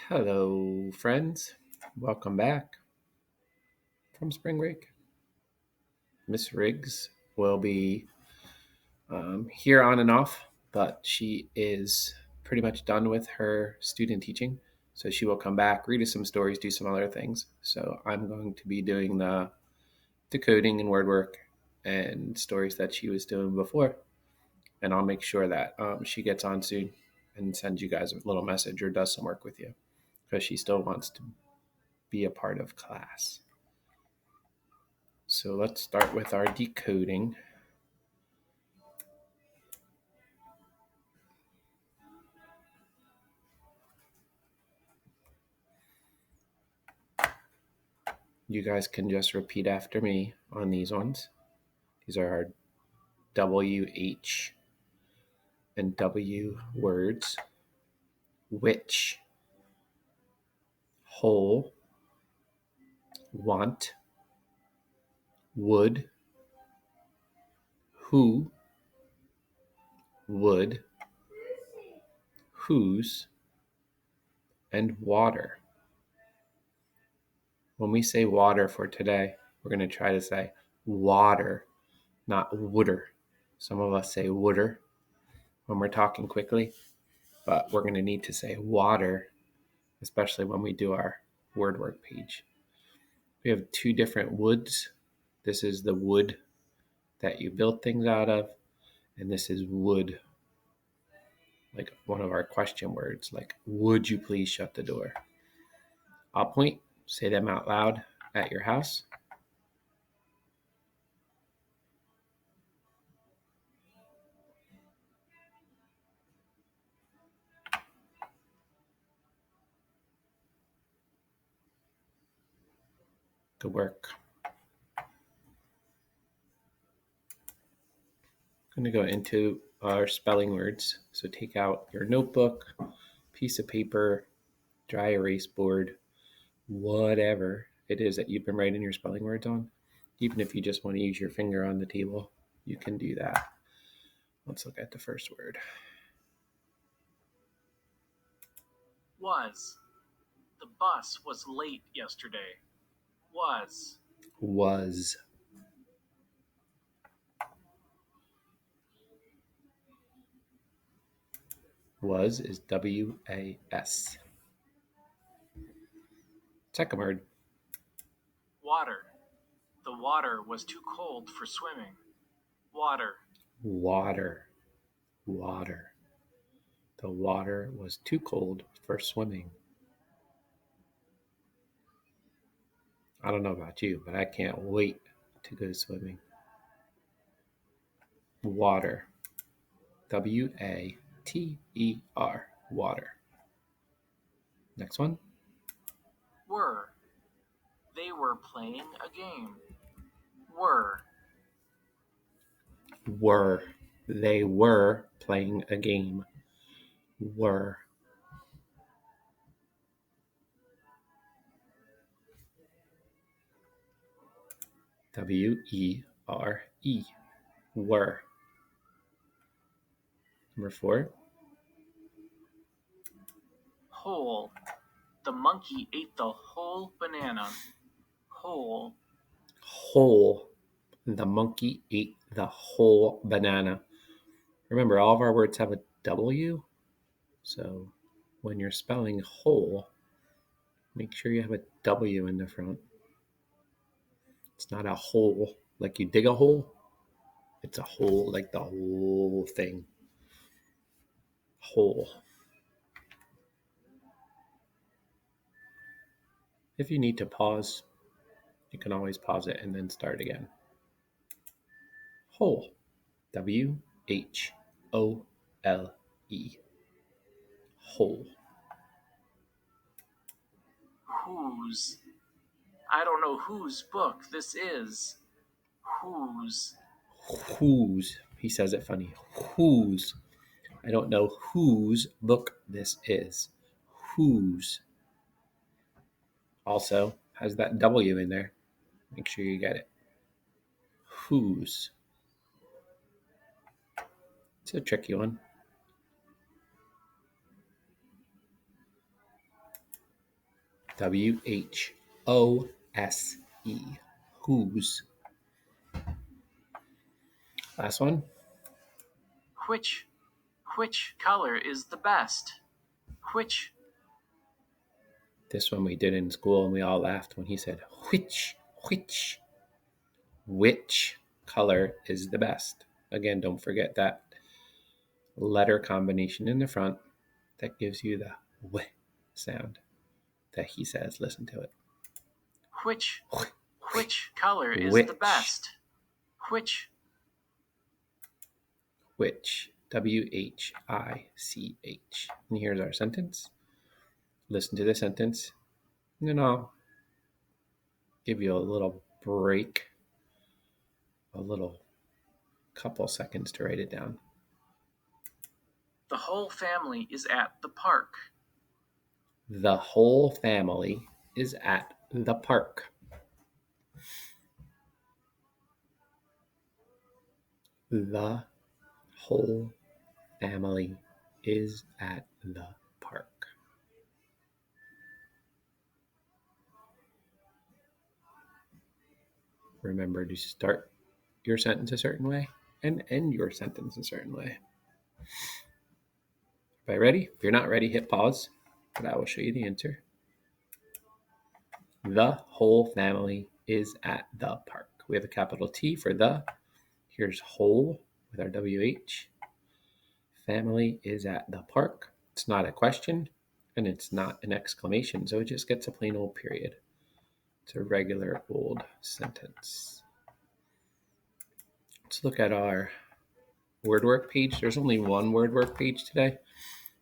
Hello, friends. Welcome back from spring break. Miss Riggs will be here on and off, but she is pretty much done with her student teaching. So she will come back, read us some stories, do some other things. So I'm going to be doing the decoding and word work and stories that she was doing before. And I'll make sure that she gets on soon and sends you guys a little message or does some work with you because she still wants to be a part of class. So let's start with our decoding. You guys can just repeat after me on these ones. These are our W, H, and W words. Which, whole, want, would, who, would, whose, and water. When we say water for today, we're going to try to say water, not wooder. Some of us say wooder when we're talking quickly, but we're going to need to say water, especially when we do our word work page. We have two different woods. This is the wood that you build things out of, and this is would, like one of our question words, like, would you please shut the door? I'll point, say them out loud at your house. Good work. I'm going to go into our spelling words. So take out your notebook, piece of paper, dry erase board, whatever it is that you've been writing your spelling words on. Even if you just want to use your finger on the table, you can do that. Let's look at the first word. Was. The bus was late yesterday. Was. Was. Was is W-A-S. Second word. Water. The water was too cold for swimming. Water. Water. Water. The water was too cold for swimming. I don't know about you, but I can't wait to go swimming. Water. W-A-T-E-R. Water. Next one. Were. They were playing a game. Were. Were. They were playing a game. Were. W-E-R-E. Were. Number 4. Whole. The monkey ate the whole banana. Whole. Whole. The monkey ate the whole banana. Remember, all of our words have a W. So when you're spelling whole, make sure you have a W in the front. It's not a hole like you dig a hole. It's a hole like the whole thing. Whole. If you need to pause, you can always pause it and then start again. Whole. W-H-O-L-E. Whole. Whose. I don't know whose book this is. Whose. Whose. He says it funny. Whose. I don't know whose book this is. Whose. Also has that W in there. Make sure you get it. Whose. It's a tricky one. W-H-O-S-E. Whose. Last one. Which color is the best? Which This one we did in school, and we all laughed when he said, which color is the best? Again, don't forget that letter combination in the front that gives you the w sound that he says. Listen to it. which color is Which. the best? Which W-H-I-C-H. And here's our sentence. Listen to the sentence, and then I'll give you a little break, a little couple seconds to write it down. The whole family is at the park. The whole family is at the park. The whole family is at the park. Remember to start your sentence a certain way and end your sentence a certain way. Everybody ready? If you're not ready, hit pause, but I will show you the answer. The whole family is at the park. We have a capital T for the. Here's whole with our WH. Family is at the park. It's not a question, and it's not an exclamation, so it just gets a plain old period. It's a regular old sentence. Let's look at our word work page. There's only one word work page today.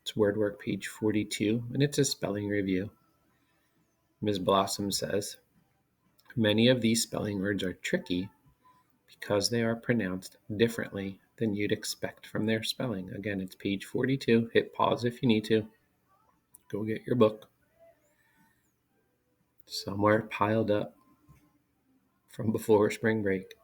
It's word work page 42, and it's a spelling review. Ms. Blossom says, many of these spelling words are tricky because they are pronounced differently than you'd expect from their spelling. Again, it's page 42. Hit pause if you need to. Go get your book. Somewhere piled up from before spring break.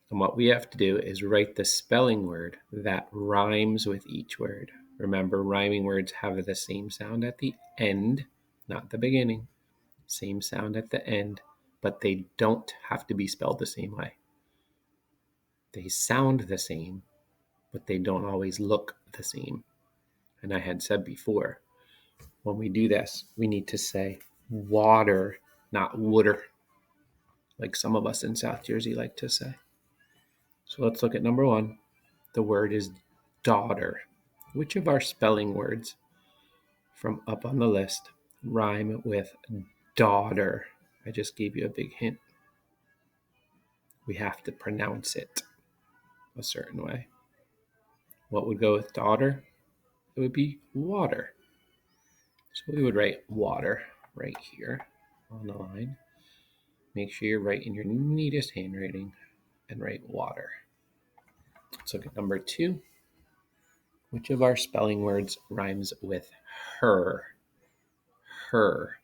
And what we have to do is write the spelling word that rhymes with each word. Remember, rhyming words have the same sound at the end, not the beginning. Same sound at the end, but they don't have to be spelled the same way. They sound the same, but they don't always look the same. And I had said before, when we do this, we need to say water, not wooder, like some of us in South Jersey like to say. So let's look at number one. The word is daughter. Which of our spelling words from up on the list rhyme with daughter? I just gave you a big hint. We have to pronounce it a certain way. What would go with daughter? It would be water. So we would write water right here on the line. Make sure you're writing your neatest handwriting and write water. Let's look at number two. Which of our spelling words rhymes with her? Her.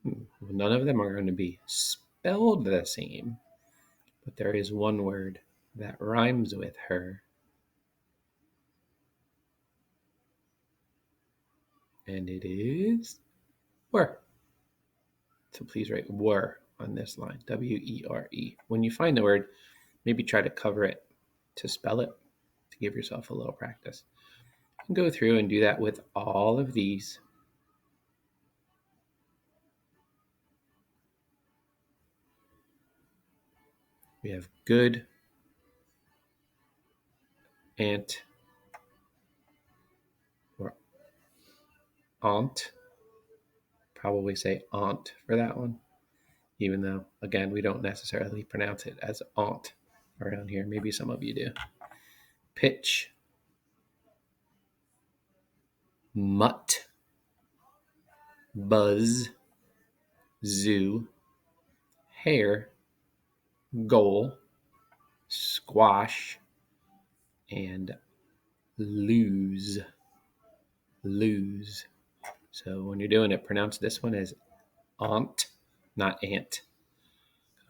None of them are going to be spelled the same, but there is one word that rhymes with her. And it is were. So please write were on this line, W-E-R-E. When you find the word, maybe try to cover it to spell it, to give yourself a little practice. And go through and do that with all of these. We have good, aunt, or aunt. Probably say aunt for that one, even though, again, we don't necessarily pronounce it as aunt around here. Maybe some of you do. Pitch, mutt, buzz, zoo, hair, goal, squash, and lose. Lose. So when you're doing it, pronounce this one as aunt, not ant.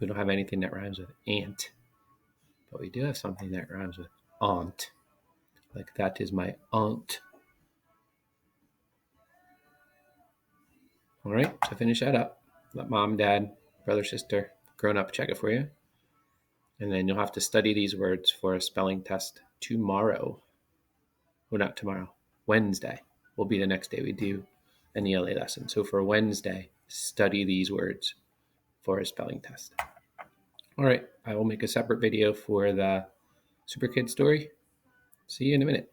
We don't have anything that rhymes with ant, but we do have something that rhymes with aunt. Like that is my aunt. All right, to finish that up, let mom, dad, brother, sister, grown up check it for you. And then you'll have to study these words for a spelling test tomorrow. Well, not tomorrow. Wednesday will be the next day we do an ELA lesson. So for Wednesday, study these words for a spelling test. All right, I will make a separate video for the Super Kid story. See you in a minute.